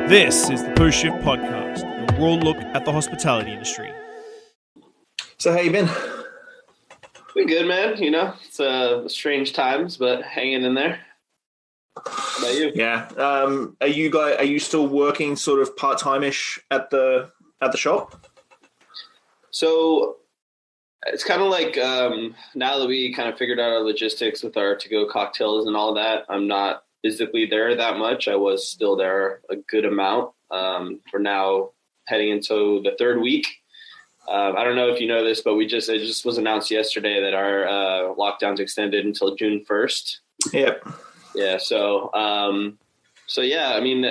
This is the Post Shift Podcast, a raw look at the hospitality industry. So how you been? Been good, man. You know, it's strange times, but hanging in there. How about you? Yeah. Are you still working sort of part-time-ish at the shop? So it's kind of like now that we kind of figured out our logistics with our to-go cocktails and all that, I'm not physically there that much. I was still there a good amount. We're now heading into the third week. I don't know if you know this, but it just was announced yesterday that our lockdown's extended until June 1st. Yep. Yeah. So yeah, I mean,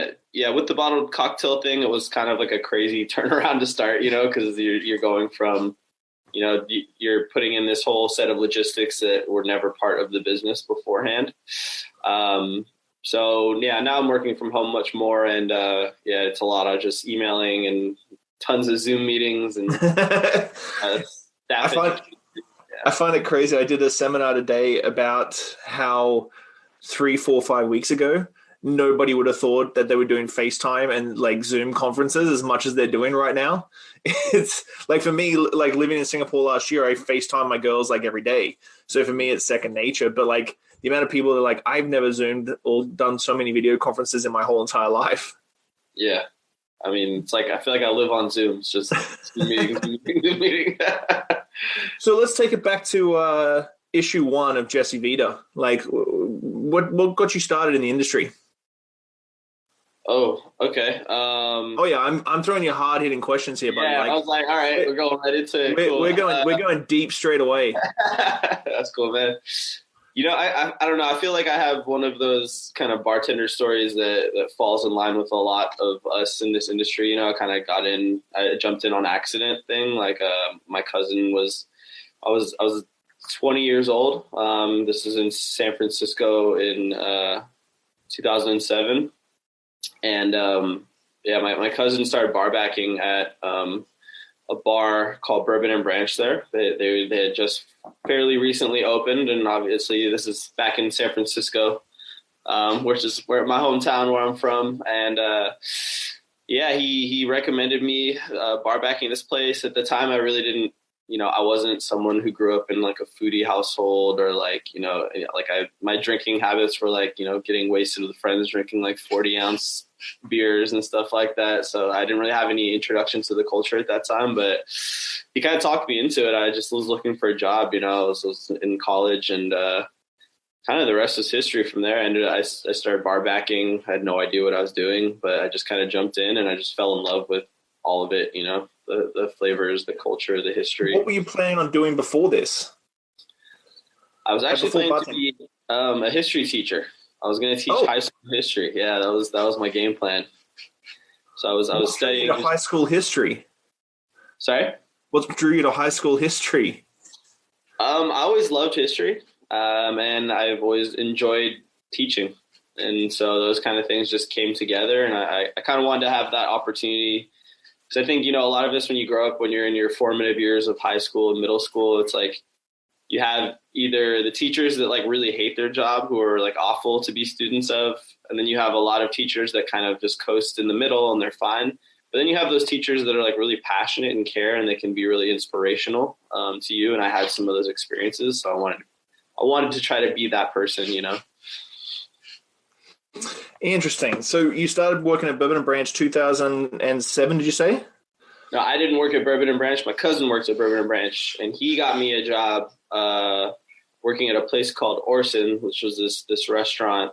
with the bottled cocktail thing, it was kind of like a crazy turnaround to start, you know, because you're going from, you know, you're putting in this whole set of logistics that were never part of the business beforehand. So yeah, now I'm working from home much more, and it's a lot of just emailing and tons of Zoom meetings and I find it crazy. I did a seminar today about how 3, 4, 5 weeks ago, nobody would have thought that they were doing FaceTime and like Zoom conferences as much as they're doing right now. It's like, for me, like living in Singapore last year, I FaceTime my girls like every day. So for me, it's second nature. But like the amount of people that are like, I've never Zoomed or done so many video conferences in my whole entire life. Yeah. I mean, it's like, I feel like I live on Zoom. It's just meeting. So let's take it back to issue 1 of Jesse Vida. Like, what got you started in the industry? Oh, okay. I'm throwing you hard hitting questions here, buddy. Yeah, I was like, all right, we're going right into it. Cool. We're going deep straight away. That's cool, man. You know, I don't know. I feel like I have one of those kind of bartender stories that falls in line with a lot of us in this industry. You know, I jumped in on accident thing. Like, my cousin I was 20 years old. This is in San Francisco in 2007. And my cousin started bar backing at a bar called Bourbon and Branch there. They had just fairly recently opened, and obviously this is back in San Francisco, which is where my hometown, where I'm from. And he recommended me bar backing this place. At the time, I really didn't, you know, I wasn't someone who grew up in like a foodie household, or like, you know, like my drinking habits were like, you know, getting wasted with friends, drinking like 40-ounce beers and stuff like that. So I didn't really have any introduction to the culture at that time, but he kind of talked me into it. I just was looking for a job, you know, I was in college, and kind of the rest is history from there. I started bar backing. I had no idea what I was doing, but I just kind of jumped in, and I just fell in love with all of it, you know, the flavors, the culture, the history. What were you planning on doing before this? I was actually planning to be a history teacher. I was going to teach high school history. Yeah, that was my game plan. So I was studying high school history. Sorry? What drew you to high school history? I always loved history, and I've always enjoyed teaching. And so those kind of things just came together, and I kind of wanted to have that opportunity. Because I think, you know, a lot of this, when you grow up, when you're in your formative years of high school and middle school, it's like you have either the teachers that like really hate their job, who are like awful to be students of, and then you have a lot of teachers that kind of just coast in the middle and they're fine. But then you have those teachers that are like really passionate and care, and they can be really inspirational to you. And I had some of those experiences, so I wanted to try to be that person, you know. Interesting. So you started working at Bourbon and Branch 2007, did you say? No, I didn't work at Bourbon and Branch. My cousin works at Bourbon and Branch, and he got me a job working at a place called Orson, which was this restaurant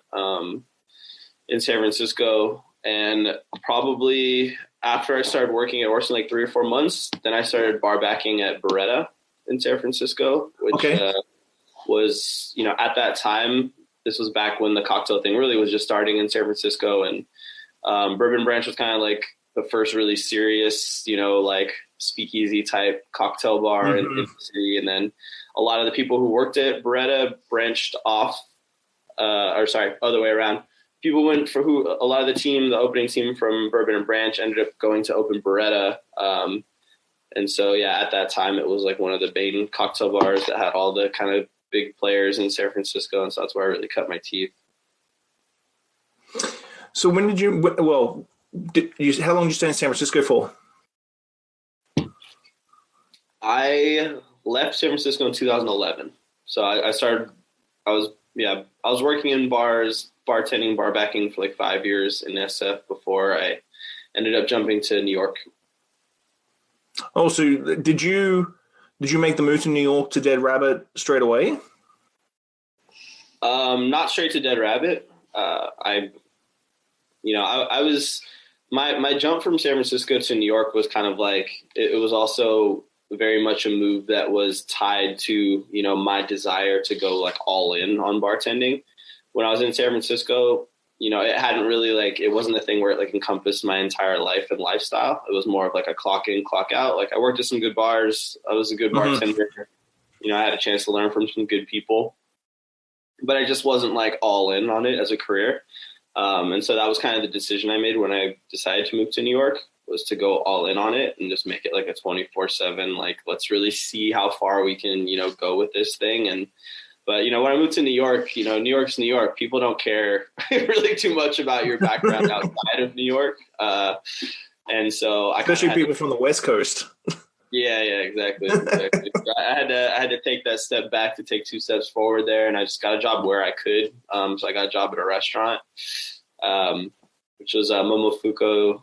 in San Francisco. And probably after I started working at Orson, like 3 or 4 months, then I started bar backing at Beretta in San Francisco, which was, you know, at that time, this was back when the cocktail thing really was just starting in San Francisco. And Bourbon Branch was kind of like the first really serious, you know, like speakeasy type cocktail bar in the city. And then a lot of the people who worked at Beretta branched off, other way around. People went for a lot of the opening team from Bourbon and Branch ended up going to open Beretta. And so, yeah, at that time, it was like one of the main cocktail bars that had all the kind of big players in San Francisco. And so that's where I really cut my teeth. So when did you, well, How long did you stay in San Francisco for? I left San Francisco in 2011. So I was working in bars, bartending, bar backing for like 5 years in SF before I ended up jumping to New York. Oh, so did you make the move to New York to Dead Rabbit straight away? Not straight to Dead Rabbit. I was my jump from San Francisco to New York was kind of like it was also very much a move that was tied to, my desire to go like all in on bartending. When I was in San Francisco, it hadn't really it wasn't a thing where it like encompassed my entire life and lifestyle. It was more of like a clock in, clock out. Like I worked at some good bars. I was a good bartender. I had a chance to learn from some good people, but I just wasn't like all in on it as a career. And so that was kind of the decision I made when I decided to move to New York, was to go all in on it and just make it like a 24/7, like, let's really see how far we can, go with this thing. But when I moved to New York, New York's New York. People don't care really too much about your background outside of New York. And so especially people from the West Coast. Yeah, exactly. I had to take that step back to take 2 steps forward there, and I just got a job where I could. So I got a job at a restaurant, which was Momofuku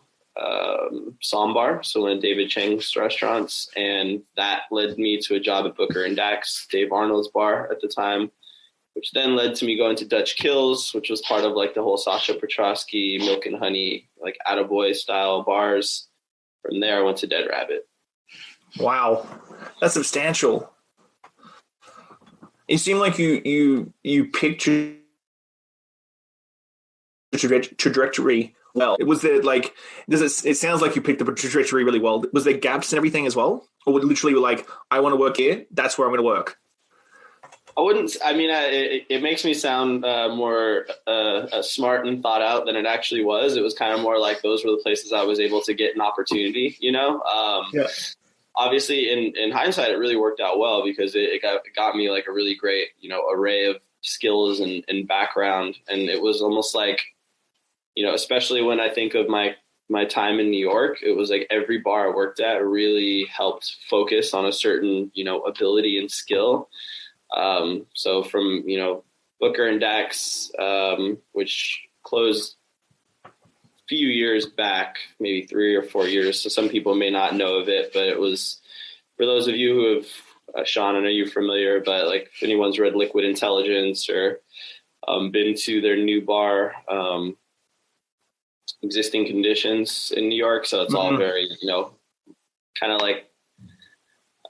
Sambar, so one of David Chang's restaurants, and that led me to a job at Booker and Dax, Dave Arnold's bar at the time, which then led to me going to Dutch Kills, which was part of like the whole Sasha Petrosky, Milk and Honey, like Attaboy style bars. From there, I went to Dead Rabbit. Wow, that's substantial. It seemed like you picked your trajectory well. Was there like, it sounds like you picked the trajectory really well. Was there gaps and everything as well, or literally were like, I want to work here, that's where I'm going to work? It makes me sound more smart and thought out than it actually was. It was kind of more like those were the places I was able to get an opportunity, Yeah. Obviously, in hindsight, it really worked out well because it got me like a really great, array of skills and background. And it was almost like, especially when I think of my time in New York, it was like every bar I worked at really helped focus on a certain, ability and skill. So from, Booker and Dax, which closed few years back, maybe 3 or 4 years. So some people may not know of it, but it was, for those of you who have, Shawn, I know you're familiar, but like if anyone's read Liquid Intelligence or been to their new bar, Existing Conditions in New York. So it's all very, kind of like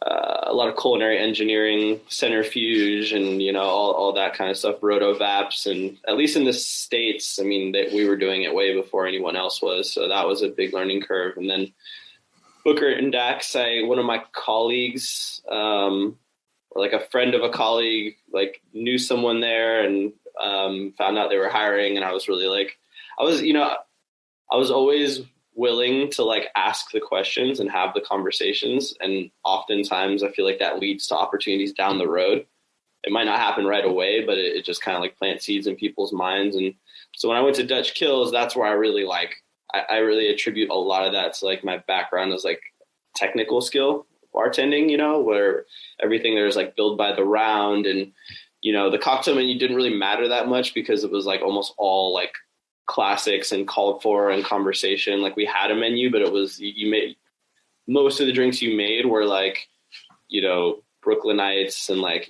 a lot of culinary engineering, centrifuge, and all that kind of stuff, rotovaps, and at least in the States, we were doing it way before anyone else was, so that was a big learning curve. And then Booker and Dax, one of my colleagues, or like a friend of a colleague, like knew someone there and found out they were hiring, and I was really like, I was always willing to like ask the questions and have the conversations. And oftentimes I feel like that leads to opportunities down the road. It might not happen right away, but it just kind of like plants seeds in people's minds. And so when I went to Dutch Kills, that's where I really I really attribute a lot of that to like my background as like technical skill bartending, where everything there is like billed by the round. And, the cocktail menu didn't really matter that much because it was like almost all like classics and called for and conversation. Like we had a menu, but it was, you made most of the drinks you made were like, Brooklynites and like,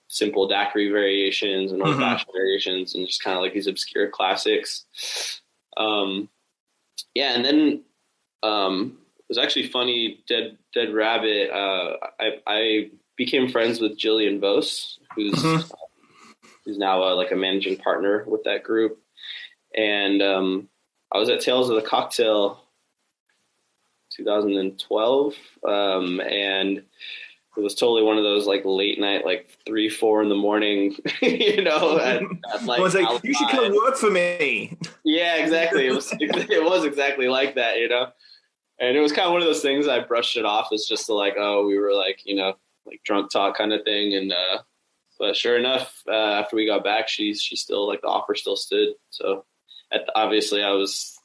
simple daiquiri variations and old fashioned variations and just kind of like these obscure classics. And then it was actually funny, Dead Rabbit. I became friends with Jillian Vos, who's now like a managing partner with that group. And I was at Tales of the Cocktail 2012, and it was totally one of those like late night, like 3-4 in the morning, at like, I was like, you should come work for me. Yeah, exactly. It was exactly like that, and it was kind of one of those things I brushed it off as just like, oh, we were like, like drunk talk kind of thing. And but sure enough, after we got back, she still like the offer still stood. So obviously I was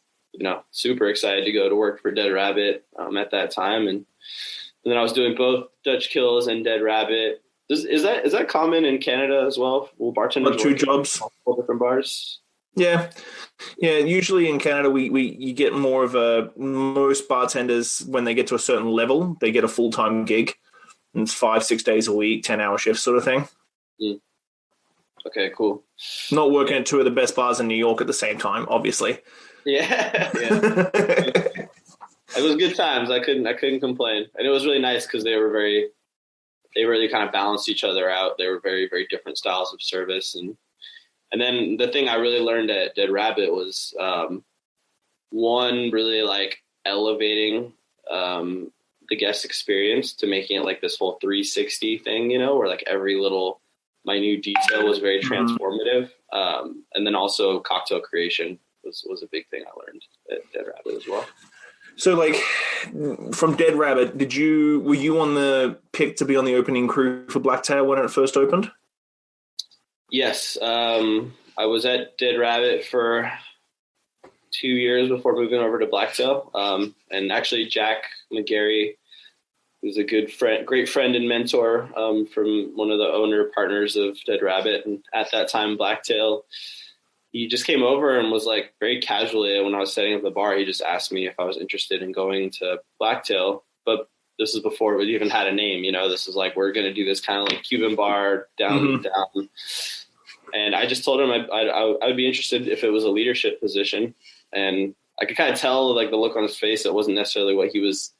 super excited to go to work for Dead Rabbit at that time. And then I was doing both Dutch Kills and Dead Rabbit. Is that common in Canada as well? Will bartenders two jobs, multiple different bars? Yeah. Usually in Canada, you get more of most bartenders, when they get to a certain level, they get a full-time gig. And it's 5-6 days a week, 10-hour shifts sort of thing. Mm. Okay, cool. Not working at two of the best bars in New York at the same time, obviously. Yeah. It was good times. I couldn't complain. And it was really nice because they really kind of balanced each other out. They were very, very different styles of service. And then the thing I really learned at Dead Rabbit was, one, really like elevating the guest experience to making it like this whole 360 thing, where like every little minute detail was very transformative. And then also cocktail creation was a big thing I learned at Dead Rabbit as well. So, like, from Dead Rabbit, were you on the pick to be on the opening crew for Blacktail when it first opened? Yes, I was at Dead Rabbit for 2 years before moving over to Blacktail. And actually, Jack McGarry, who's a great friend and mentor from one of the owner partners of Dead Rabbit, and at that time Blacktail, he just came over and was like very casually, when I was setting up the bar, he just asked me if I was interested in going to Blacktail. But this is before we even had a name, this is like, we're going to do this kind of like Cuban bar down. And I just told him I would be interested if it was a leadership position. And I could kind of tell like the look on his face. It wasn't necessarily what he was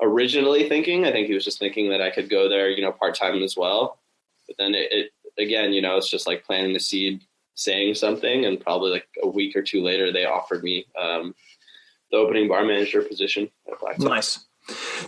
originally thinking. I think he was just thinking that I could go there, part-time as well. But then it again, it's just like planting the seed, saying something, and probably like a week or two later, they offered me the opening bar manager position at Blacktail. Nice.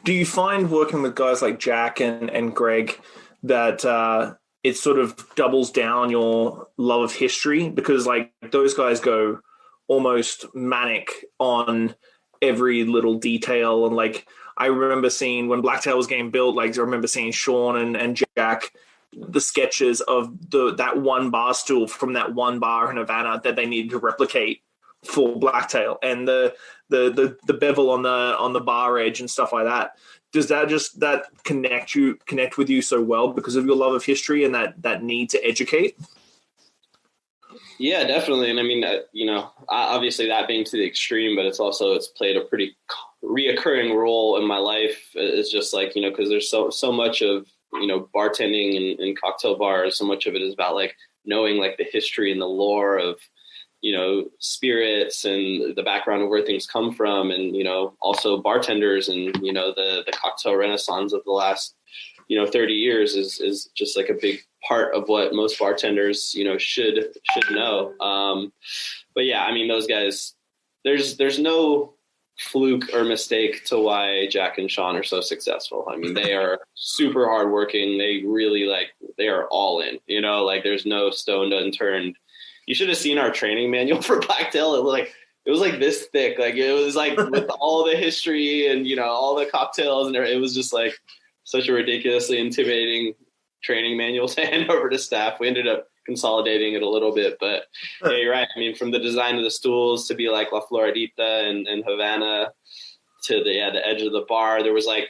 Do you find working with guys like Jack and Greg that it sort of doubles down your love of history? Because like those guys go almost manic on every little detail. And like, I remember seeing when Blacktail was getting built, like I remember seeing Shawn and Jack, the sketches of that one bar stool from that one bar in Havana that they needed to replicate for Blacktail, and the bevel on the bar edge and stuff like that. Does that connect with you so well because of your love of history and that need to educate? Yeah, definitely. And I mean, obviously that being to the extreme, but it's played a pretty reoccurring role in my life. It's just like, because there's so much of, bartending in cocktail bars, so much of it is about like knowing like the history and the lore of, spirits and the background of where things come from. And, also bartenders and, the cocktail renaissance of the last, 30 years is just like a big part of what most bartenders, should know. But yeah, I mean, those guys, there's no fluke or mistake to why Jack and Shawn are so successful. I mean, they are super hardworking. They really they are all in, there's no stone unturned. You should have seen our training manual for Blacktail. It was like this thick. Like it was like with all the history and, all the cocktails and it was just like such a ridiculously intimidating training manual to hand over to staff. We ended up consolidating it a little bit, but yeah, you're right. I mean, from the design of the stools to be like La Floridita and Havana to the edge of the bar, there was I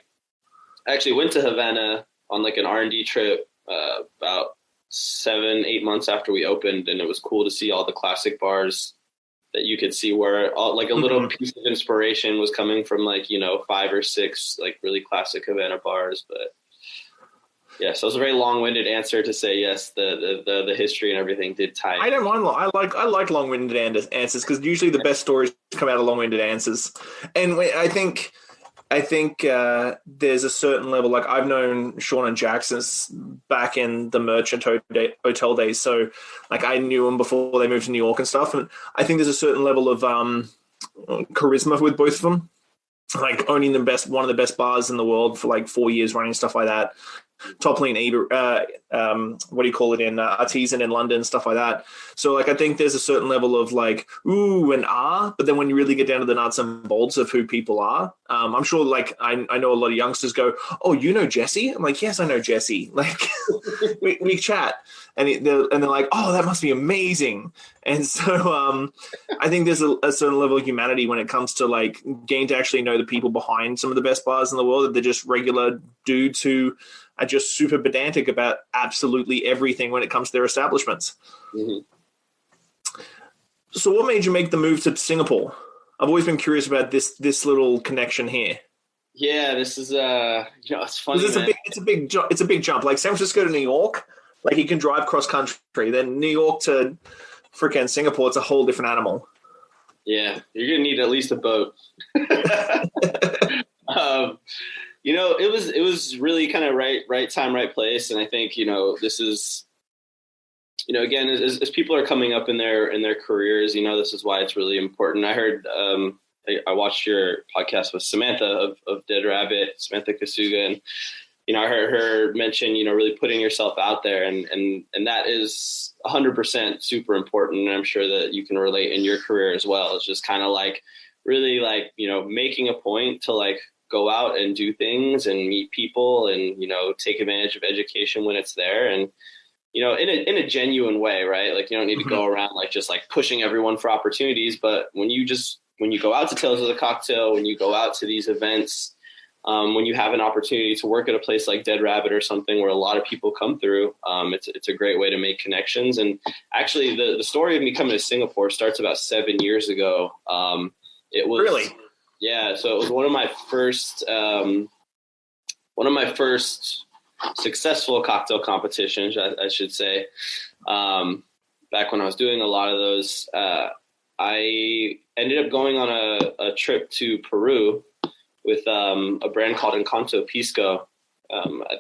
actually went to Havana on like an R&D trip about 7-8 months after we opened, and it was cool to see all the classic bars that you could see where all, like a little piece of inspiration was coming from 5 or 6 like really classic Havana bars. But yeah, so it's a very long-winded answer to say yes. The history and everything did tie. I don't mind. I like long-winded answers because usually the best stories come out of long-winded answers. And I think there's a certain level. Like I've known Shawn and Jack since back in the Merchant Hotel days. So like I knew them before they moved to New York and stuff. And I think there's a certain level of charisma with both of them. Like owning one of the best bars in the world for like 4 years running, stuff like that. Toppling, what do you call it in Artisan in London, stuff like that. So like I think there's a certain level of like ooh and ah, but then when you really get down to the nuts and bolts of who people are, I'm sure like I know a lot of youngsters go, oh, you know Jesse? I'm like, yes, I know Jesse. Like we chat, and they're like, oh, that must be amazing. And so I think there's a certain level of humanity when it comes to like getting to actually know the people behind some of the best bars in the world, that they're just regular dudes who are just super pedantic about absolutely everything when it comes to their establishments. Mm-hmm. So what made you make the move to Singapore? I've always been curious about this little connection here. Yeah, this is it's funny. It's a big jump. Like San Francisco to New York, like you can drive cross country. Then New York to freaking Singapore, it's a whole different animal. Yeah, you're gonna need at least a boat. It was really kind of right time, right place, and I think this is, again, as people are coming up in their careers, this is why it's really important. I heard I watched your podcast with Samantha of Dead Rabbit, Samantha Kasuga, and I heard her mention really putting yourself out there, and that is 100% super important, and I'm sure that you can relate in your career as well. It's just kind of like really like making a point to like go out and do things and meet people and take advantage of education when it's there, and in a genuine way, right? Like you don't need to go around like just like pushing everyone for opportunities, but when you go out to Tales of the Cocktail, when you go out to these events, when you have an opportunity to work at a place like Dead Rabbit or something where a lot of people come through, it's a great way to make connections. And actually, the story of me coming to Singapore starts about 7 years ago. It was really, yeah. So it was one of my first successful cocktail competitions, I should say. Back when I was doing a lot of those, I ended up going on a trip to Peru with a brand called Encanto Pisco.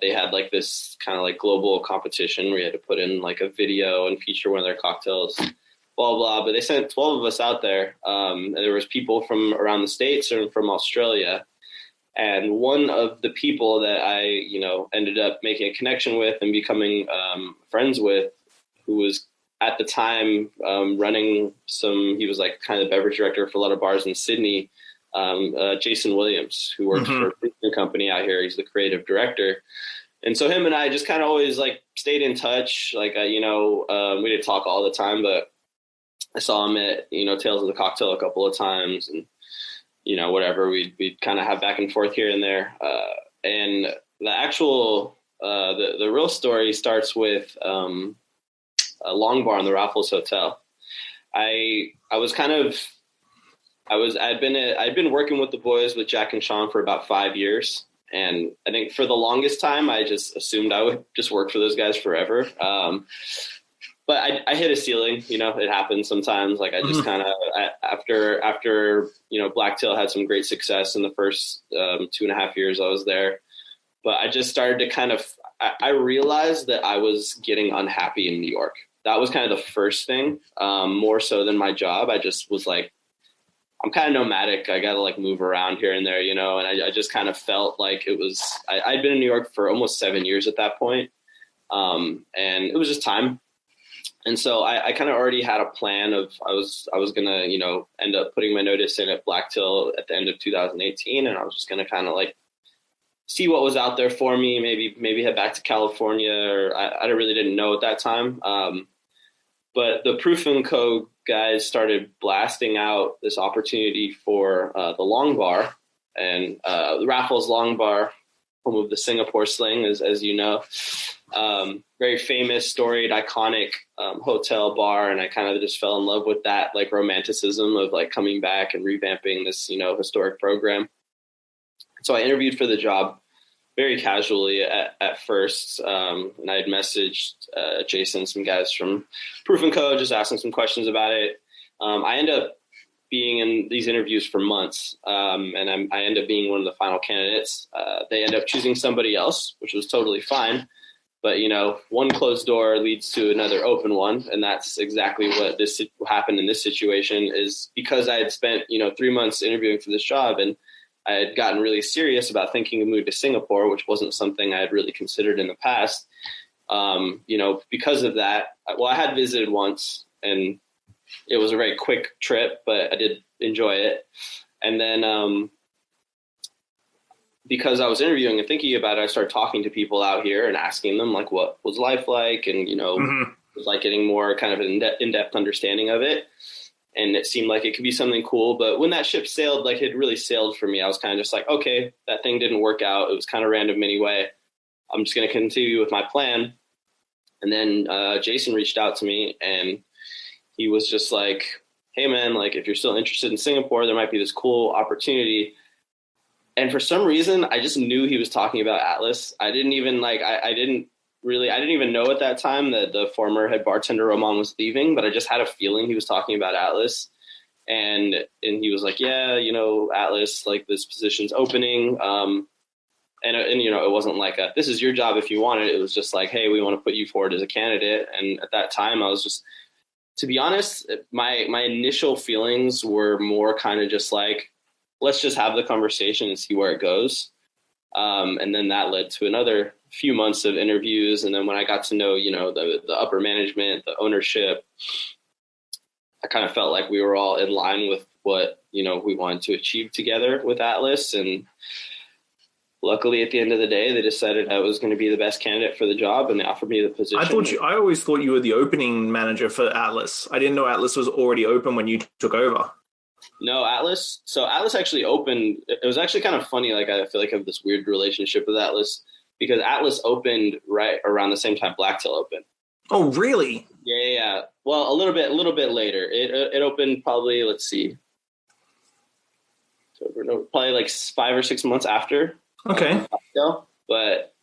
They had like this kind of like global competition where you had to put in like a video and feature one of their cocktails, blah, blah. But they sent 12 of us out there. And there was people from around the States and from Australia. And one of the people that I, ended up making a connection with and becoming friends with, who was at the time running he was like kind of beverage director for a lot of bars in Sydney, Jason Williams, who works for a production company out here. He's the creative director. And so him and I just kind of always like stayed in touch. Like, we didn't talk all the time, but I saw him at, Tales of the Cocktail a couple of times, and, whatever, we'd kind of have back and forth here and there. And the actual, the real story starts with a Long Bar in the Raffles Hotel. I'd been working with the boys, with Jack and Shawn, for about 5 years. And I think for the longest time, I just assumed I would just work for those guys forever. But I hit a ceiling, it happens sometimes. Like I just kind of, after, Blacktail had some great success in the first 2.5 years I was there. But I just started to I realized that I was getting unhappy in New York. That was kind of the first thing, more so than my job. I just was like, I'm kind of nomadic. I got to like move around here and there, and I just kind of felt like I'd been in New York for almost 7 years at that point. And it was just time. And so I kind of already had a plan of, I was going to, end up putting my notice in at Blacktail at the end of 2018. And I was just going to kind of like see what was out there for me, maybe head back to California, or I really didn't know at that time. But the Proof & Co. guys started blasting out this opportunity for the Long Bar, and the Raffles Long Bar, home of the Singapore Sling, as you know. Very famous, storied, iconic hotel bar, and I kind of just fell in love with that like romanticism of like coming back and revamping this historic program. So I interviewed for the job very casually at first, and I had messaged Jason, some guys from Proof & Co., just asking some questions about it. I ended up being in these interviews for months, and I ended up being one of the final candidates. They ended up choosing somebody else, which was totally fine. But, one closed door leads to another open one. And that's exactly what happened in this situation, is because I had spent, 3 months interviewing for this job, and I had gotten really serious about thinking of moving to Singapore, which wasn't something I had really considered in the past. Because of that, I had visited once, and it was a very quick trip, but I did enjoy it. And then because I was interviewing and thinking about it, I started talking to people out here and asking them, like, what was life like? And, it was like getting more kind of an in-depth understanding of it. And it seemed like it could be something cool. But when that ship sailed, like it really sailed for me, I was kind of just like, okay, that thing didn't work out. It was kind of random anyway. I'm just going to continue with my plan. And then Jason reached out to me, and he was just like, hey, man, like if you're still interested in Singapore, there might be this cool opportunity. And for some reason, I just knew he was talking about Atlas. I didn't even I didn't even know at that time that the former head bartender Roman was leaving, but I just had a feeling he was talking about Atlas. And he was like, yeah, Atlas, like this position's opening. And it wasn't like this is your job if you want it. It was just like, hey, we want to put you forward as a candidate. And at that time, I was just, to be honest, my initial feelings were more kind of just like, let's just have the conversation and see where it goes. And then that led to another few months of interviews. And then when I got to know, the upper management, the ownership, I kind of felt like we were all in line with what, we wanted to achieve together with Atlas. And luckily, at the end of the day, they decided I was going to be the best candidate for the job, and they offered me the position. I always thought you were the opening manager for Atlas. I didn't know Atlas was already open when you took over. No, Atlas. So Atlas actually opened. It was actually kind of funny. Like I feel like I have this weird relationship with Atlas because Atlas opened right around the same time Blacktail opened. Oh, really? Yeah. Well, a little bit later. It opened probably. Let's see. So probably like 5 or 6 months after. Okay. But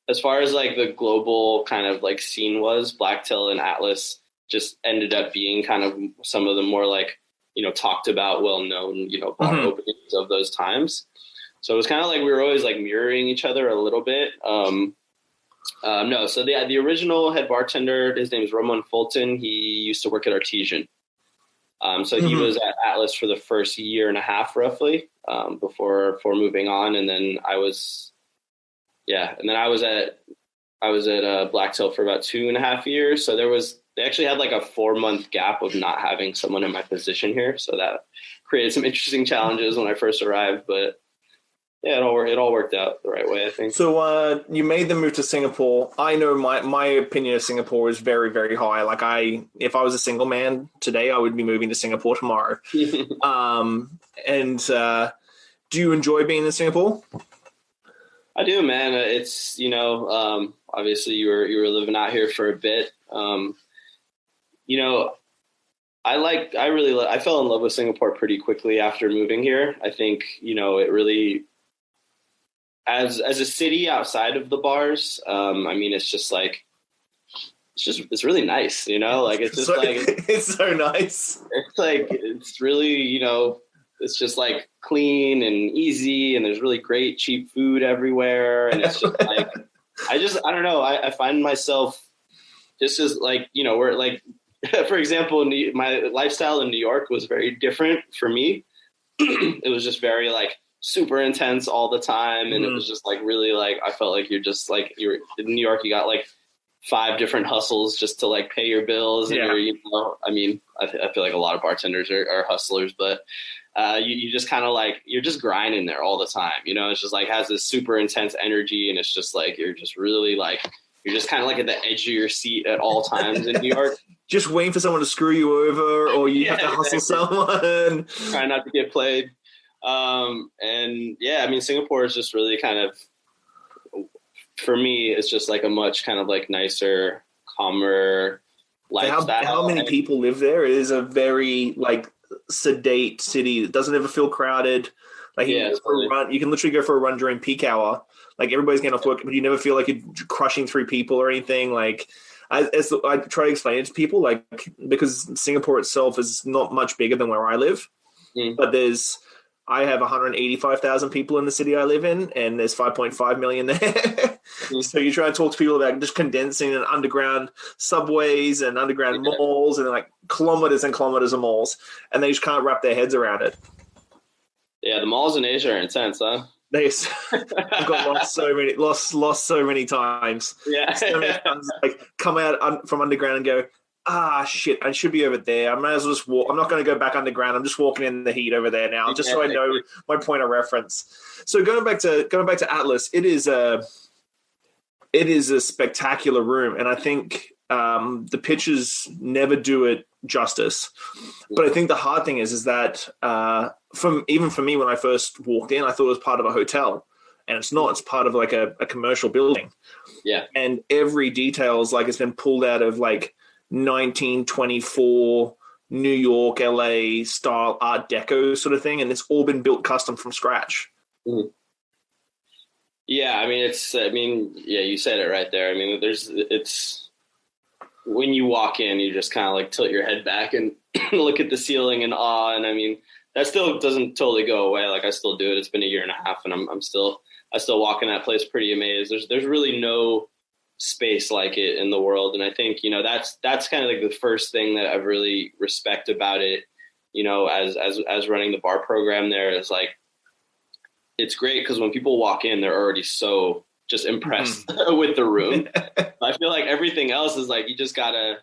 as far as like the global kind of like scene was, Blacktail and Atlas just ended up being kind of some of the more like, talked about, well-known, bar openings of those times. So it was kind of like we were always like mirroring each other a little bit. No, so the original head bartender, his name is Ramon Fulton. He used to work at Artesian. So he was at Atlas for the first year and a half, roughly, before moving on. And then I was at Blacktail for about 2.5 years. So they actually had like a 4-month gap of not having someone in my position here. So that created some interesting challenges when I first arrived, but yeah, it all worked out the right way, I think. So you made the move to Singapore. I know my opinion of Singapore is very, very high. Like if I was a single man today, I would be moving to Singapore tomorrow. Do you enjoy being in Singapore? I do, man. It's, obviously you were living out here for a bit. I fell in love with Singapore pretty quickly after moving here. I think, it really, as a city outside of the bars, it's just like, it's really nice, like, it's just it's so nice. It's like, it's really, it's just like clean and easy, and there's really great cheap food everywhere. And it's just like, I don't know. I find myself just as like, we're like, for example, my lifestyle in New York was very different for me. It was just very like super intense all the time. And it was just like, really like, I felt like you're in New York, you got like 5 different hustles just to like pay your bills. And I feel like a lot of bartenders are hustlers, but you just kind of like, you're just grinding there all the time. It's just like has this super intense energy, and it's just like, you're just really like, you're just kind of like at the edge of your seat at all times in New York. Just waiting for someone to screw you over, or you have to hustle someone. Trying not to get played. Singapore is just really kind of, for me, it's just like a much kind of like nicer, calmer lifestyle. How many people live there? It is a very like sedate city. It doesn't ever feel crowded. Like you can literally go for a run during peak hour. Like everybody's getting off work, but you never feel like you're crushing through people or anything. Like I try to explain it to people, like, because Singapore itself is not much bigger than where I live, but I have 185,000 people in the city I live in, and there's 5.5 million there. So you try to talk to people about just condensing and underground subways and underground malls and like kilometers and kilometers of malls, and they just can't wrap their heads around it. Yeah, the malls in Asia are intense, huh? I've got lost so many times. Yeah. So many times, like come out from underground and go, shit, I should be over there. I might as well just walk. I'm not going to go back underground. I'm just walking in the heat over there now, just so I know my point of reference. So going back to Atlas, it is a spectacular room, and I think the pictures never do it justice. But I think the hard thing is that even for me, when I first walked in, I thought it was part of a hotel, and it's not. It's part of like a commercial building. Yeah, and every detail is like it's been pulled out of like 1924 New York, LA style Art Deco sort of thing, and it's all been built custom from scratch. Mm-hmm. Yeah, you said it right there. I mean, it's when you walk in, you just kind of like tilt your head back and look at the ceiling in awe. And I mean, that still doesn't totally go away. Like I still do it. It's been a year and a half, and I still walk in that place pretty amazed. There's really no space like it in the world, and I think that's kind of like the first thing that I really respect about it. As running the bar program there is like, it's great because when people walk in, they're already so just impressed with the room. I feel like everything else is like, you just gotta,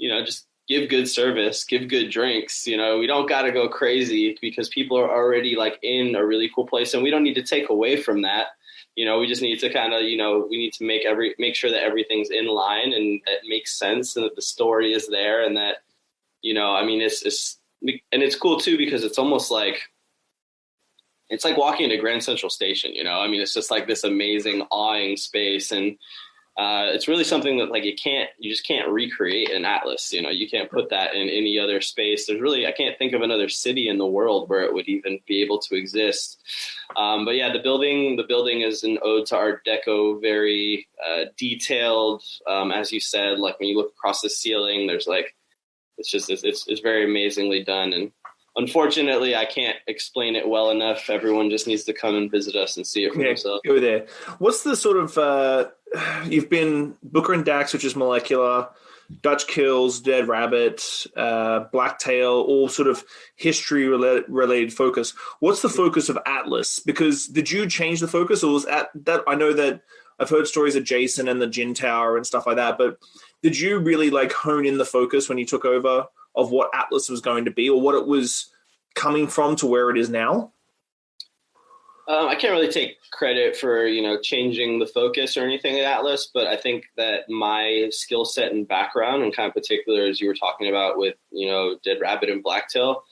just give good service, give good drinks. We don't gotta go crazy because people are already like in a really cool place, and we don't need to take away from that. We just need to kind of, we need to make sure that everything's in line and that makes sense and that the story is there and that, it's cool too because it's almost like, it's like walking into Grand Central Station, it's just like this amazing, awing space. And it's really something that like you just can't recreate in Atlas. You can't put that in any other space. I can't think of another city in the world where it would even be able to exist. But yeah, the building is an ode to Art Deco, very detailed. As you said, like when you look across the ceiling, there's like, it's very amazingly done. And unfortunately, I can't explain it well enough. Everyone just needs to come and visit us and see it for themselves. Go there. What's the sort of you've been Booker and Dax, which is molecular, Dutch Kills, Dead Rabbit, Blacktail, all sort of history related focus. What's the focus of Atlas? Because did you change the focus, or was that? I know that I've heard stories of Jason and the Gin Tower and stuff like that, but did you really like hone in the focus when you took over of what Atlas was going to be, or what it was coming from to where it is now? I can't really take credit for, changing the focus or anything at Atlas, but I think that my skill set and background, and kind of particular as you were talking about with, Dead Rabbit and Blacktail,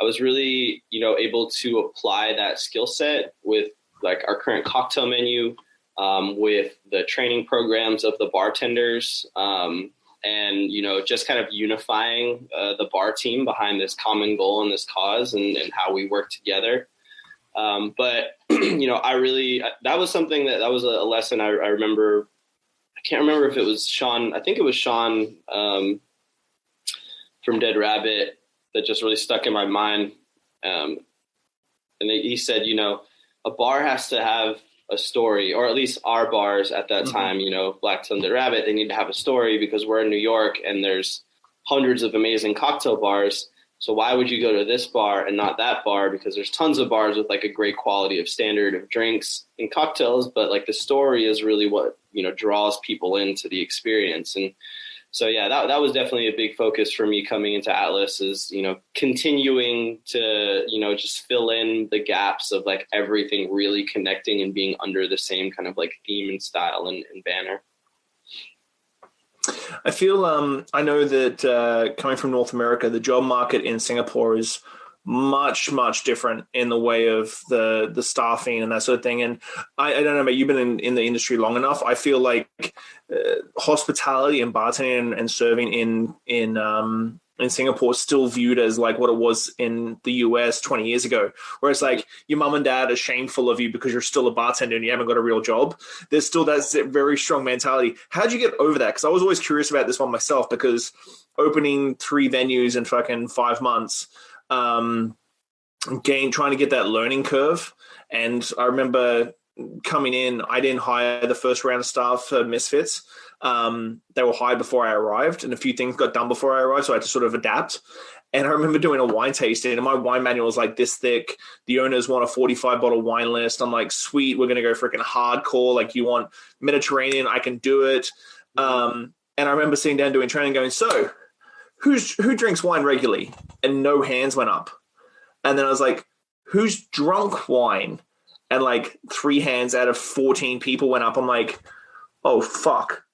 I was really, able to apply that skill set with like our current cocktail menu, with the training programs of the bartenders, and, just kind of unifying the bar team behind this common goal and this cause and how we work together. But, that was something that was a lesson I remember. I can't remember if it was Shawn. I think it was Shawn from Dead Rabbit that just really stuck in my mind. And he said, a bar has to have a story, or at least our bars at that time, Blacktail and Dead Rabbit, they need to have a story because we're in New York and there's hundreds of amazing cocktail bars. So why would you go to this bar and not that bar? Because there's tons of bars with like a great quality of standard of drinks and cocktails, but like the story is really what, draws people into the experience. And so, yeah, that was definitely a big focus for me coming into Atlas is, continuing to, just fill in the gaps of like everything really connecting and being under the same kind of like theme and style and banner. I feel I know that coming from North America, the job market in Singapore is much, much different in the way of the staffing and that sort of thing. And I don't know, but you've been in the industry long enough. I feel like hospitality and bartending and serving in Singapore is still viewed as like what it was in the US 20 years ago, where it's like your mom and dad are shameful of you because you're still a bartender and you haven't got a real job. There's still that very strong mentality. How'd you get over that? Because I was always curious about this one myself, because opening 3 venues in fucking 5 months, trying to get that learning curve. And I remember coming in, I didn't hire the first round of staff for Misfits. They were hired before I arrived, and a few things got done before I arrived, so I had to sort of adapt. And I remember doing a wine tasting, and my wine manual was like this thick. The owners want a 45 bottle wine list. I'm like, sweet, we're going to go freaking hardcore. Like, you want Mediterranean, I can do it. And I remember sitting down doing training going, so who drinks wine regularly? And no hands went up. And then I was like, who's drunk wine? And like 3 hands out of 14 people went up. I'm like, oh, fuck.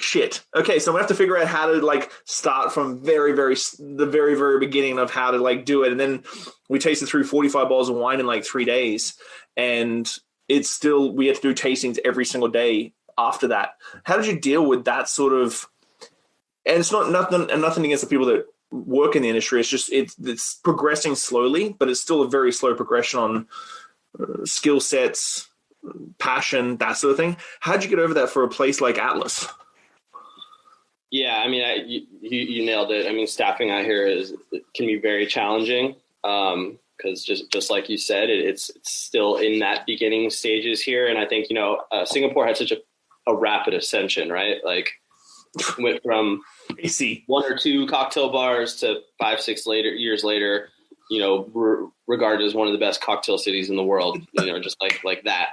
Shit. Okay, so I'm gonna have to figure out how to like start from the very beginning of how to like do it. And then we tasted through 45 bottles of wine in like 3 days, and it's still, we had to do tastings every single day after that. How did you deal with that sort of? And it's nothing against the people that work in the industry. It's just it's progressing slowly, but it's still a very slow progression on skill sets, passion, that sort of thing. How did you get over that for a place like Atlas? Yeah, I mean, you nailed it. I mean, staffing out here can be very challenging because just like you said, it's still in that beginning stages here. And I think, Singapore had such a rapid ascension, right? Like, went from 1 or 2 cocktail bars to 5-6 years later, regarded as one of the best cocktail cities in the world, just like that.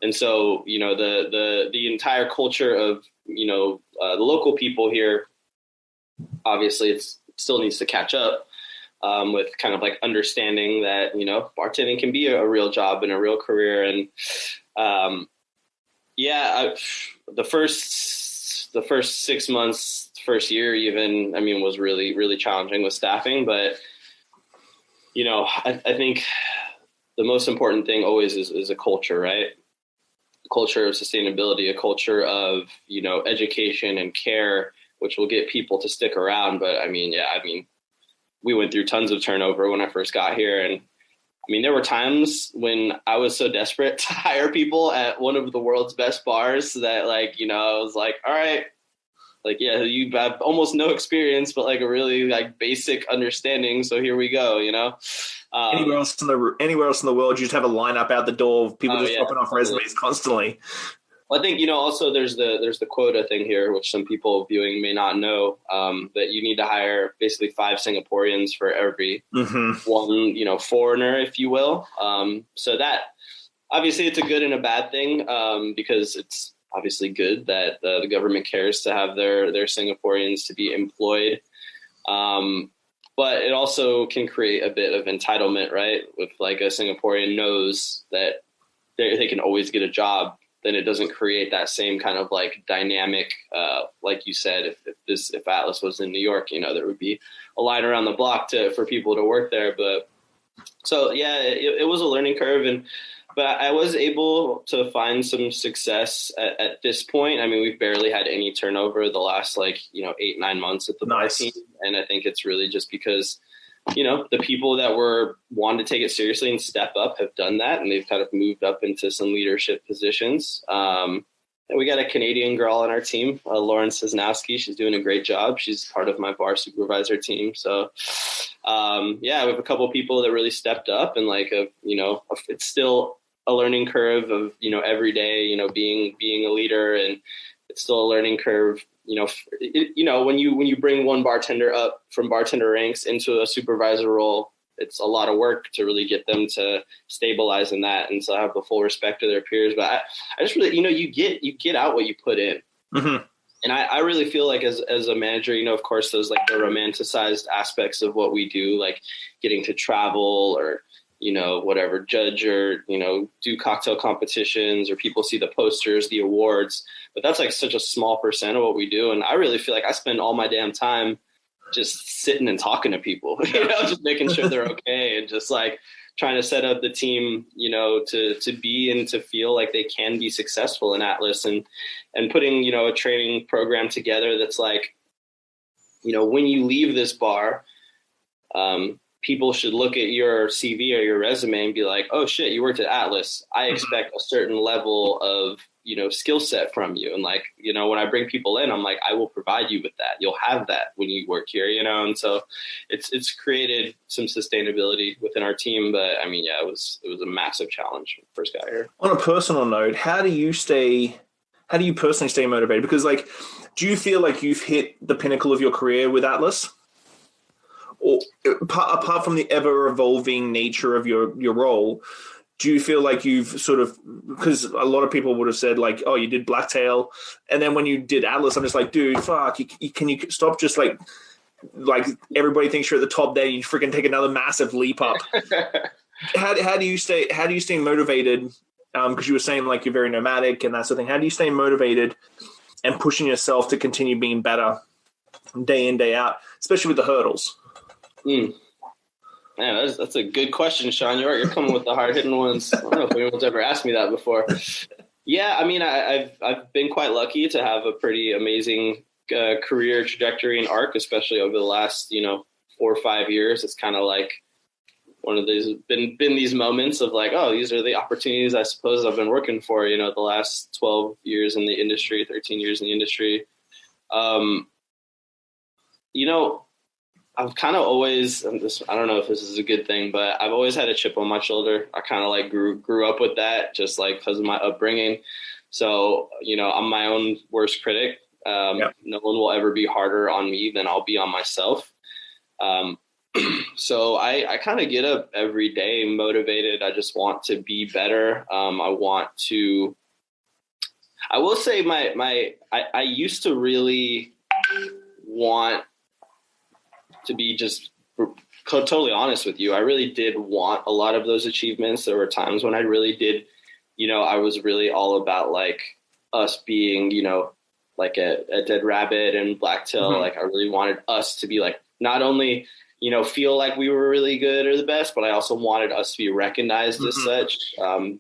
And so, the entire culture of, the local people here, obviously it still needs to catch up with kind of like understanding that, bartending can be a real job and a real career. And the first 6 months, first year even, I mean, was really, really challenging with staffing. But, I think the most important thing always is a culture, right? A culture of sustainability, a culture of, education and care, which will get people to stick around. But we went through tons of turnover when I first got here. And I mean, there were times when I was so desperate to hire people at one of the world's best bars that I was like, all right, like, yeah, you have almost no experience, but like a really like basic understanding. So here we go, Anywhere else in the world, you just have a lineup out the door of people dropping off resumes constantly. Well, I think, also there's the quota thing here, which some people viewing may not know, that you need to hire basically 5 Singaporeans for every one, foreigner, if you will. So that obviously it's a good and a bad thing, because it's obviously good that the government cares to have their Singaporeans to be employed. But it also can create a bit of entitlement, right? With like a Singaporean knows that they can always get a job, then it doesn't create that same kind of like dynamic. Like you said, if Atlas was in New York, there would be a line around the block for people to work there. But so, yeah, it was a learning curve. But I was able to find some success at this point. I mean, we've barely had any turnover the last 8-9 months at the bar team. And I think it's really just because, the people that were wanting to take it seriously and step up have done that. And they've kind of moved up into some leadership positions. And we got a Canadian girl on our team, Lauren Cisnowski. She's doing a great job. She's part of my bar supervisor team. So, we have a couple of people that really stepped up and it's still a learning curve of, every day, being a leader, and it's still a learning curve, when you bring one bartender up from bartender ranks into a supervisor role, it's a lot of work to really get them to stabilize in that. And so I have the full respect of their peers, but I just really, you get out what you put in. Mm-hmm. And I really feel like as a manager, of course, those like the romanticized aspects of what we do, like getting to travel or, whatever, judge or, do cocktail competitions, or people see the posters, the awards, but that's like such a small percent of what we do. And I really feel like I spend all my damn time just sitting and talking to people, just making sure they're okay. And just like trying to set up the team, to be and to feel like they can be successful in Atlas, and putting, a training program together that's like, when you leave this bar, people should look at your CV or your resume and be like, oh shit, you worked at Atlas. I expect a certain level of, skill set from you. And like, when I bring people in, I'm like, I will provide you with that. You'll have that when you work here, and so it's created some sustainability within our team. But I mean, yeah, it was a massive challenge when I first got here. On a personal note, how do you personally stay motivated? Because like, do you feel like you've hit the pinnacle of your career with Atlas? or apart from the ever evolving nature of your role, do you feel like you've sort of, because a lot of people would have said like, oh, you did Blacktail, and then when you did Atlas, I'm just like, dude, fuck, can you stop just like everybody thinks you're at the top there, you freaking take another massive leap up. How do you stay motivated? Because you were saying like you're very nomadic and that sort of thing. How do you stay motivated and pushing yourself to continue being better day in, day out, especially with the hurdles? Man, that's a good question, Shawn. You're coming with the hard-hitting ones. I don't know if anyone's ever asked me that before. Yeah, I mean, I've been quite lucky to have a pretty amazing career trajectory and arc, especially over the last 4 or 5 years. It's kind of like one of these been these moments of like, oh, these are the opportunities I suppose I've been working for. The last 12 years in the industry, 13 years in the industry. I've kind of always, I don't know if this is a good thing, but I've always had a chip on my shoulder. I kind of like grew up with that, just like because of my upbringing. So, I'm my own worst critic. No one will ever be harder on me than I'll be on myself. So I kind of get up every day motivated. I just want to be better. I will say I used to really want to be just totally honest with you. I really did want a lot of those achievements. There were times when I really did, I was really all about like us being, like a Dead Rabbit and Blacktail. Mm-hmm. Like I really wanted us to be like, not only, feel like we were really good or the best, but I also wanted us to be recognized as such.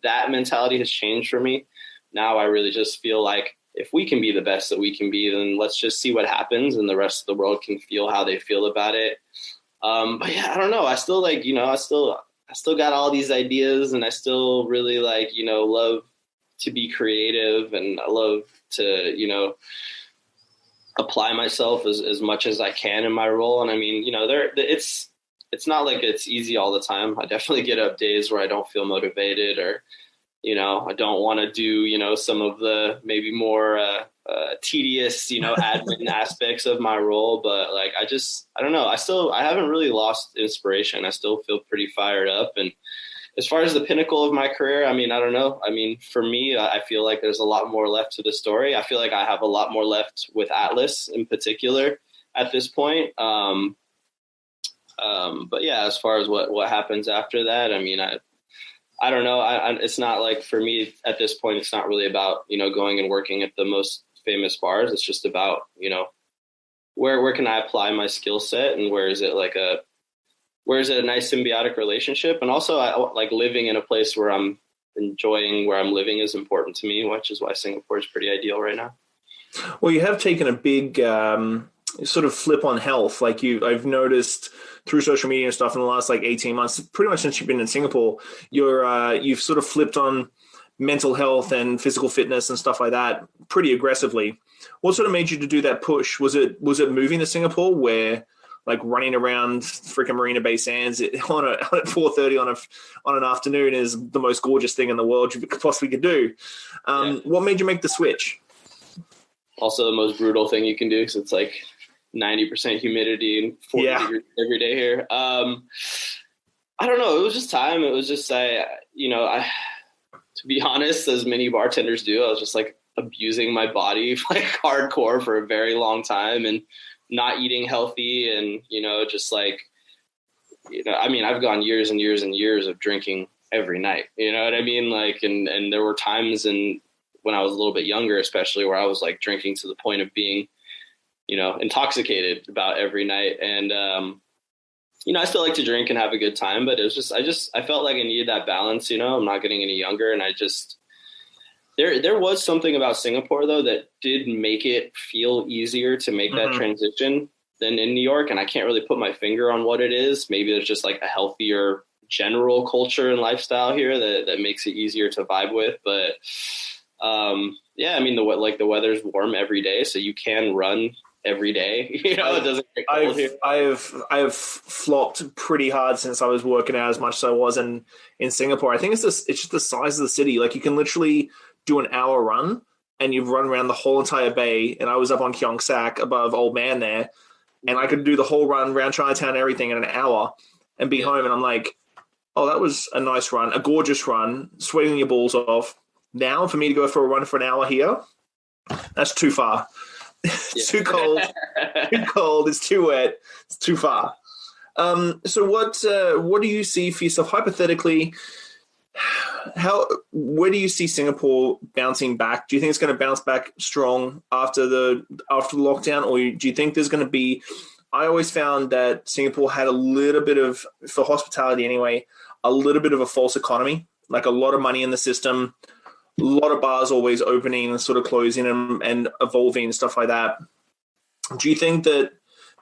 That mentality has changed for me. Now I really just feel like if we can be the best that we can be, then let's just see what happens and the rest of the world can feel how they feel about it. But yeah, I don't know. I still like, I still got all these ideas and I still really like, love to be creative and I love to, apply myself as much as I can in my role. And I mean, it's not like it's easy all the time. I definitely get up days where I don't feel motivated or, I don't want to do, some of the maybe more tedious, admin aspects of my role. But like, I don't know. I haven't really lost inspiration. I still feel pretty fired up. And as far as the pinnacle of my career, I mean, I don't know. I mean, for me, I feel like there's a lot more left to the story. I feel like I have a lot more left with Atlas in particular at this point. But yeah, as far as what happens after that, I mean, I don't know. It's not like for me at this point, it's not really about, going and working at the most famous bars. It's just about, where can I apply my skill set and where is it a nice symbiotic relationship? And also I like living in a place where I'm enjoying where I'm living is important to me, which is why Singapore is pretty ideal right now. Well, you have taken a big sort of flip on health. Like I've noticed through social media and stuff in the last like 18 months, pretty much since you've been in Singapore, you've sort of flipped on mental health and physical fitness and stuff like that pretty aggressively. What sort of made you to do that push? Was it moving to Singapore where like running around freaking Marina Bay Sands at 4:30 on an afternoon is the most gorgeous thing in the world you possibly could do? What made you make the switch? Also the most brutal thing you can do because it's like 90% humidity and 40 degrees every day here. I don't know. It was just time. It was just, to be honest, as many bartenders do, I was just like abusing my body like hardcore for a very long time and not eating healthy and, just like, I mean, I've gone years and years and years of drinking every night, you know what I mean? Like, and there were times when I was a little bit younger, especially where I was like drinking to the point of being, intoxicated about every night. And, I still like to drink and have a good time, but it was just, I felt like I needed that balance, I'm not getting any younger. And I just, there was something about Singapore though, that did make it feel easier to make that transition than in New York. And I can't really put my finger on what it is. Maybe there's just like a healthier general culture and lifestyle here that makes it easier to vibe with. But, I mean, the weather's warm every day, so you can run every day. It doesn't get cold here. I have flopped pretty hard since I was working out as much as I was in Singapore. I think it's just the size of the city. Like you can literally do an hour run and you've run around the whole entire bay. And I was up on Keong Sack above Old Man there, and I could do the whole run around Chinatown and everything in an hour and be home. And I'm like, oh, that was a nice run, a gorgeous run, sweating your balls off. Now for me to go for a run for an hour here, that's too far. It's too cold. Too cold. It's too wet. It's too far. So what do you see for yourself hypothetically? Where do you see Singapore bouncing back? Do you think it's going to bounce back strong after the lockdown, or do you think there's going to be? I always found that Singapore had a little bit of, for hospitality anyway, a little bit of a false economy, like a lot of money in the system, a lot of bars always opening and sort of closing and evolving and stuff like that. Do you think that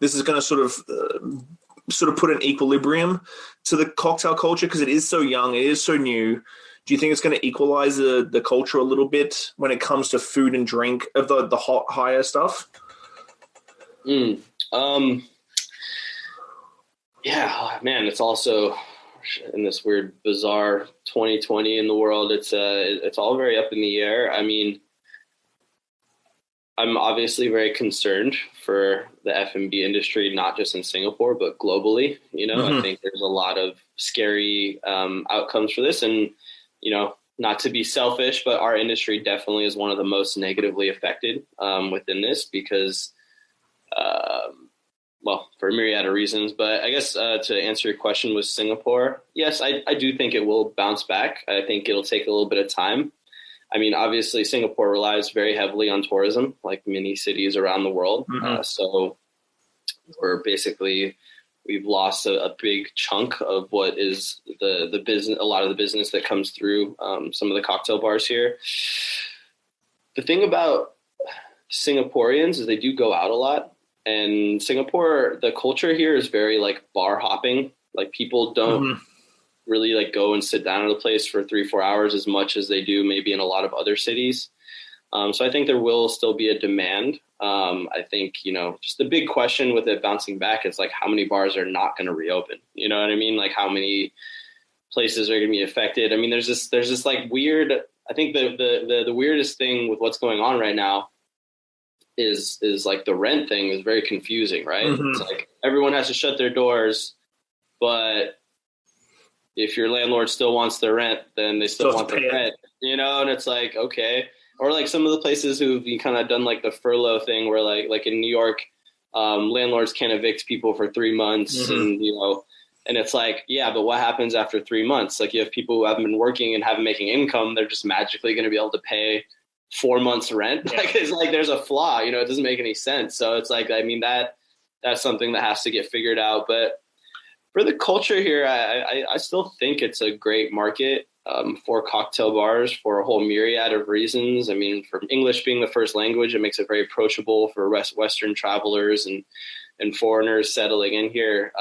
this is going to sort of put an equilibrium to the cocktail culture, because it is so young, it is so new? Do you think it's going to equalize the culture a little bit when it comes to food and drink of the hot, higher stuff? Yeah, man, it's also in this weird, bizarre 2020 in the world. It's all very up in the air. I mean, I'm obviously very concerned for the F&B industry, not just in Singapore, but globally. I think there's a lot of scary outcomes for this. And, not to be selfish, but our industry definitely is one of the most negatively affected within this because, for a myriad of reasons. But I guess to answer your question with Singapore, yes, I do think it will bounce back. I think it'll take a little bit of time. I mean, obviously, Singapore relies very heavily on tourism, like many cities around the world. So we've lost a big chunk of what is the business, a lot of the business that comes through some of the cocktail bars here. The thing about Singaporeans is they do go out a lot. And Singapore, the culture here is very like bar hopping. Like people don't really like go and sit down at a place for 3-4 hours as much as they do maybe in a lot of other cities. So I think there will still be a demand. I think, just the big question with it bouncing back is like how many bars are not going to reopen? You know what I mean? Like how many places are going to be affected? I mean, there's this like weird, I think the weirdest thing with what's going on right now is like the rent thing is very confusing, right? It's like everyone has to shut their doors, but if your landlord still wants their rent, then they still want their rent, and it's like, okay. Or like some of the places who've kind of done like the furlough thing where like in New York, landlords can't evict people for 3 months and, and it's like, yeah, but what happens after 3 months? Like you have people who haven't been working and haven't making income. They're just magically going to be able to pay 4 months rent. Yeah. Like it's like there's a flaw, it doesn't make any sense. So it's like, I mean, that's something that has to get figured out. But for the culture here, I still think it's a great market for cocktail bars for a whole myriad of reasons. I mean, for English being the first language, it makes it very approachable for Western travelers and foreigners settling in here.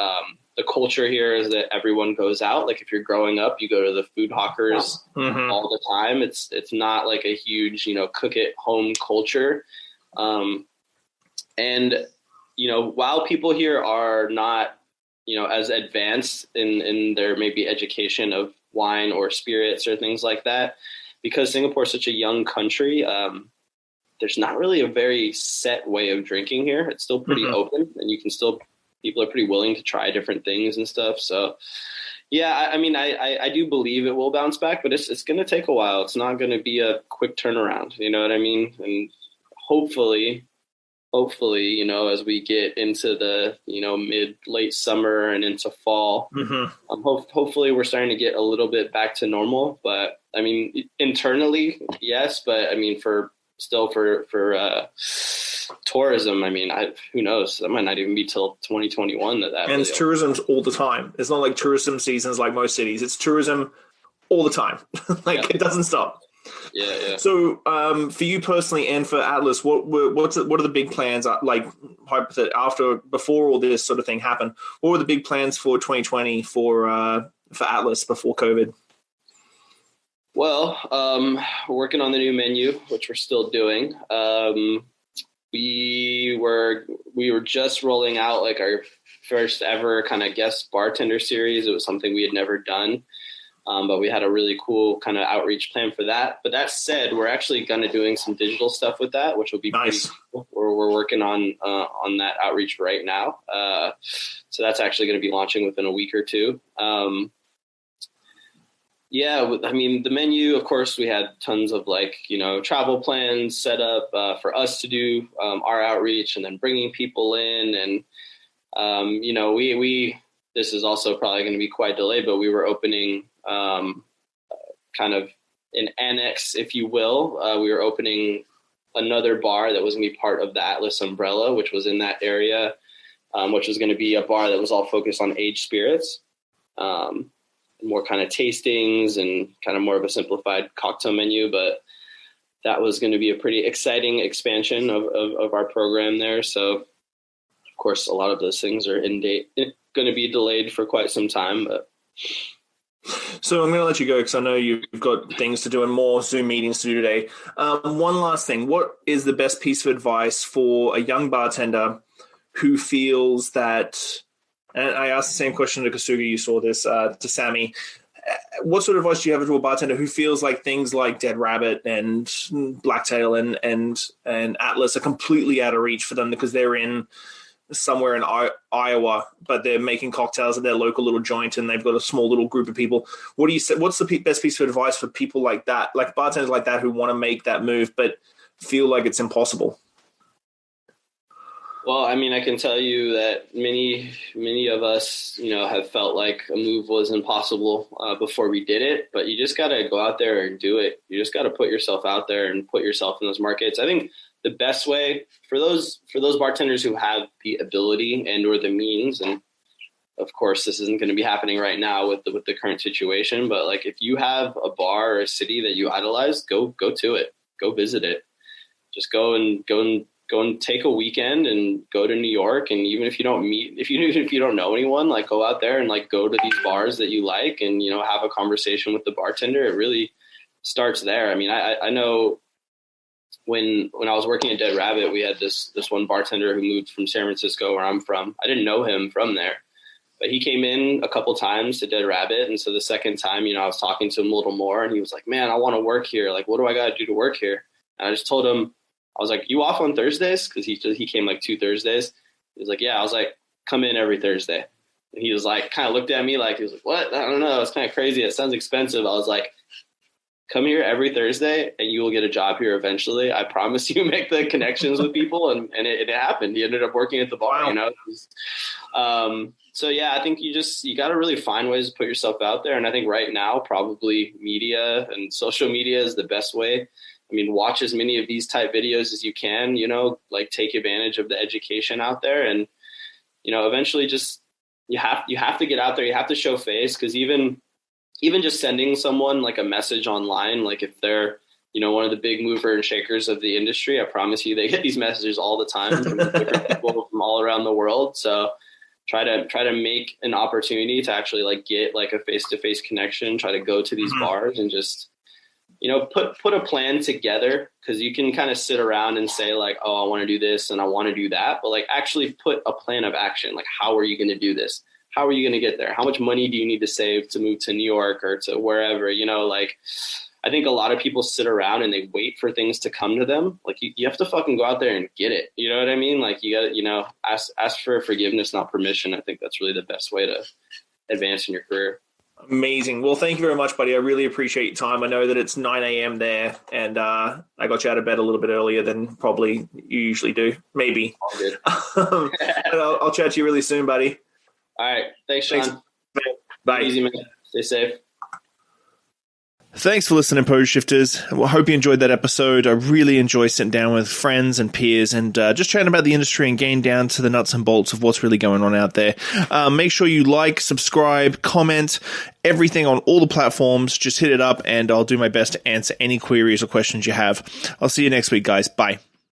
The culture here is that everyone goes out. Like if you're growing up, you go to the food hawkers all the time. It's not like a huge, cook at home culture. And, while people here are not, as advanced in their maybe education of wine or spirits or things like that, because Singapore is such a young country, there's not really a very set way of drinking here. It's still pretty open, and people are pretty willing to try different things and stuff. So yeah, I mean, I do believe it will bounce back, but it's going to take a while. It's not going to be a quick turnaround. You know what I mean? And hopefully, as we get into the, late summer and into fall, hopefully we're starting to get a little bit back to normal. But I mean, internally, yes. But I mean, for tourism, I mean, who knows? That might not even be till 2021 that. And really it's tourism's all the time. It's not like tourism seasons like most cities. It's tourism all the time. It doesn't stop. Yeah. So, for you personally and for Atlas, what are the big plans? Like, before all this sort of thing happened, what were the big plans for 2020 for Atlas before COVID? Well, we're working on the new menu, which we're still doing. We were just rolling out like our first ever kind of guest bartender series. It was something we had never done. But we had a really cool kind of outreach plan for that. But that said, we're actually kind of doing some digital stuff with that, which will be nice. Pretty cool. We're working on that outreach right now. So that's actually going to be launching within a week or two. Yeah, I mean, the menu, of course, we had tons of travel plans set up for us to do our outreach and then bringing people in. And, we this is also probably going to be quite delayed, but we were opening kind of an annex, if you will. We were opening another bar that was going to be part of the Atlas umbrella, which was in that area, which was going to be a bar that was all focused on aged spirits. More kind of tastings and kind of more of a simplified cocktail menu, but that was going to be a pretty exciting expansion of our program there. So of course, a lot of those things are going to be delayed for quite some time, but. So I'm going to let you go because I know you've got things to do and more Zoom meetings to do today. One last thing. What is the best piece of advice for a young bartender who feels that, and I asked the same question to Kasuga, you saw this, to Sammy. What sort of advice do you have to a bartender who feels like things like Dead Rabbit and Blacktail and Atlas are completely out of reach for them because they're in somewhere in Iowa, but they're making cocktails at their local little joint and they've got a small little group of people? What do you say? What's the best piece of advice for people like that, like bartenders like that who want to make that move but feel like it's impossible? Well, I mean, I can tell you that many of us, have felt like a move was impossible before we did it, but you just got to go out there and do it. You just got to put yourself out there and put yourself in those markets. I think the best way for those bartenders who have the ability and or the means, and of course this isn't going to be happening right now with the current situation, but like if you have a bar or a city that you idolize, go to it, go visit it, just go and take a weekend and go to New York. And even if you don't know anyone, like go out there and like go to these bars that you like and, have a conversation with the bartender. It really starts there. I mean, I know when I was working at Dead Rabbit, we had this one bartender who moved from San Francisco, where I'm from. I didn't know him from there, but he came in a couple times to Dead Rabbit. And so the second time, I was talking to him a little more and he was like, man, I want to work here. Like, what do I got to do to work here? And I just told him, I was like, you off on Thursdays? Because he came like 2 Thursdays. He was like, yeah. I was like, come in every Thursday. And he was like, kind of looked at me like, he was like, what? I don't know. It's kind of crazy. It sounds expensive. I was like, come here every Thursday and you will get a job here eventually. I promise you. Make the connections with people. And it happened. He ended up working at the bar, So yeah, I think you got to really find ways to put yourself out there. And I think right now, probably media and social media is the best way. I mean, watch as many of these type videos as you can, like take advantage of the education out there. And, eventually just, you have to get out there. You have to show face. Cause even just sending someone like a message online, like if they're, one of the big mover and shakers of the industry, I promise you, they get these messages all the time from different people from all around the world. So try to make an opportunity to actually like get like a face-to-face connection, try to go to these bars and just, put a plan together, because you can kind of sit around and say like, oh, I want to do this and I want to do that. But like actually put a plan of action. Like, how are you going to do this? How are you going to get there? How much money do you need to save to move to New York or to wherever? Like, I think a lot of people sit around and they wait for things to come to them. Like you have to fucking go out there and get it. You know what I mean? Like you got to, ask for forgiveness, not permission. I think that's really the best way to advance in your career. Amazing. Well, thank you very much, buddy. I really appreciate your time. I know that it's 9 a.m. there, and I got you out of bed a little bit earlier than probably you usually do. Maybe. All good. I'll chat to you really soon, buddy. All right. Thanks, Shawn. Thanks. Bye. Easy, man. Stay safe. Thanks for listening, Pose Shifters. Well, I hope you enjoyed that episode. I really enjoy sitting down with friends and peers and just chatting about the industry and getting down to the nuts and bolts of what's really going on out there. Make sure you like, subscribe, comment, everything on all the platforms. Just hit it up and I'll do my best to answer any queries or questions you have. I'll see you next week, guys. Bye.